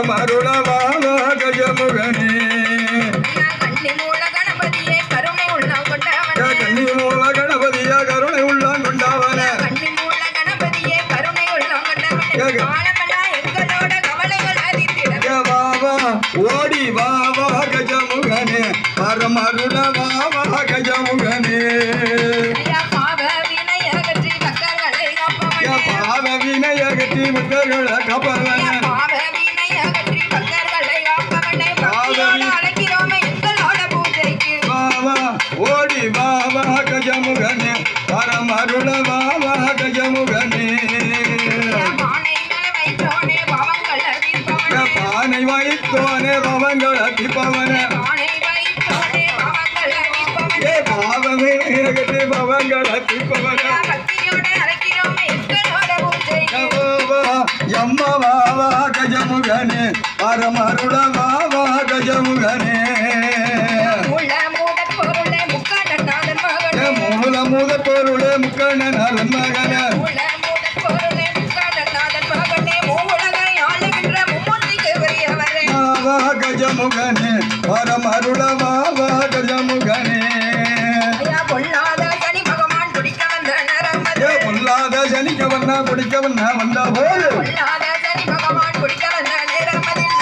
பரமருளவாவா கஜமுகனே கண்ணி மூல கணபதியே கருணை உள்ளம் கொண்டவனே கண்ணி மூல கணபதியா கருணை உள்ளம் கொண்டவனே கண்ணி மூல கணபதியே கருணை உள்ளம் கொண்டவனே காலமெல்லாம் எங்களோட கவலைகள் அறிந்திட வாவா ஓடி வாவா கஜமுகனே பரமருளவாவா கஜமுகனே பாவ வினை அகற்றி பக்தர்களை காப்பவனே பாவ வினை அகற்றி பக்தர்களை காப்பவனே பாவ வினை அகற்றி பக்தர்களை காப்பவனே பக்தியோடு அழைக்கிறோமே எங்களோட பூஜைக்கு வாவா ஓடி வாவா கஜமுகனே பரமருளவாவா கஜமுகனே பானை மேல வைத்தோனே பாவங்கள் அறிவிப்பவனே பானை வைத்தோனே பவங்கள் அடிப்பவனே பானை வைத்தோனே பாவங்கள் அறிவிப்பவனே பாவமே அகற்றி பவங்கள் அடிப்பவனே பக்தியோடு அழைக்கிறோமே எங்களோட பூஜைக்கு எம்ம வாவா கஜமுகனே பரமருளவாவா கஜமுகனே மூல மூட பொருளே முக்கண்ணநாதன் மகனே மூல மூத பொருளே முக்கண்ணநாதன் மகனே மூல மூட பொருளே முக்கண்ணநாதன் மகனே மூவுலகை ஆளுகின்ற மும்மூர்த்திக்கு உரியவரே வாவா கஜமுகனே பரமருளவாவா கஜமுகனே ஐயா பொல்லாத சனி பகவான் குடிக்க வந்த நரமதே பொல்லாத சனிக்கவண்ணா குடிக்கவண்ணா வந்த போது பொல்லாத சனி பகவான் குடிக்க வந்த நேரமதில்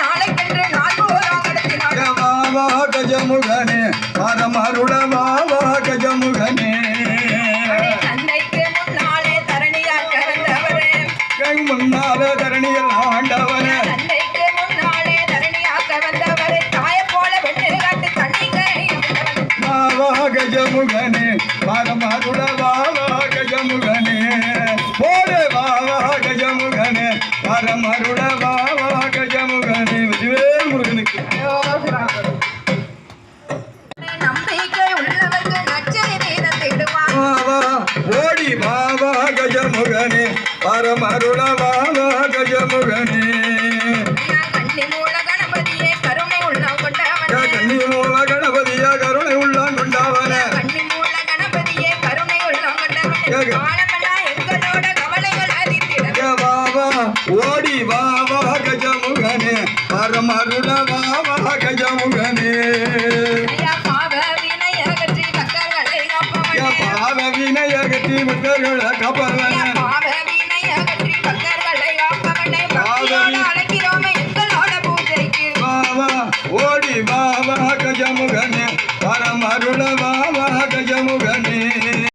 நாளைக்கென்று நாற்போராம் நடத்தினார் வாவா கஜமுகனே பரமருளவாவா கஜமுகனே தந்தைக்கு முன்னாலே தரணியாக்க வந்தவரே கண் முன்னால தரணியில் ஆண்டவனே தந்தைக்கு முன்னாலே தரணியாக்க வந்தவரே தாய போல வெட்டு காட்டு தண்ணிக்கரை வாவா கஜமுகனே பரமருளவாவா கஜமுகனே போடு வாவா கஜமுகனே பரமருளவாவா கஜமுகனே விஜயவேல் முருகனுக்கு நம்பிக்கை உள்ளவர்க்கு நற்செய்தி தந்திடுவான் வாவா ஓடி வாவா கஜமுகனே பரமருளவாவா கஜமுகனே கண்ணி மூல கணபதியே கருணை உள்ளம் கொண்டவனே கண்ணி மூல கணபதியா கருணை உள்ளம் கொண்டவனே கண்ணி மூல கணபதியே கருணை உள்ளம் கொண்டவனே காலமெல்லாம் எங்களோட கவலைகள் அறிந்திட வாவா ஓடி வாவா கஜமுகனே பரமருளவாவா கஜமுகனே பாவ வினை அகற்றி பக்தர்களை காப்பவனே பாவ வினை அகற்றி பக்தர்களை காப்பவனே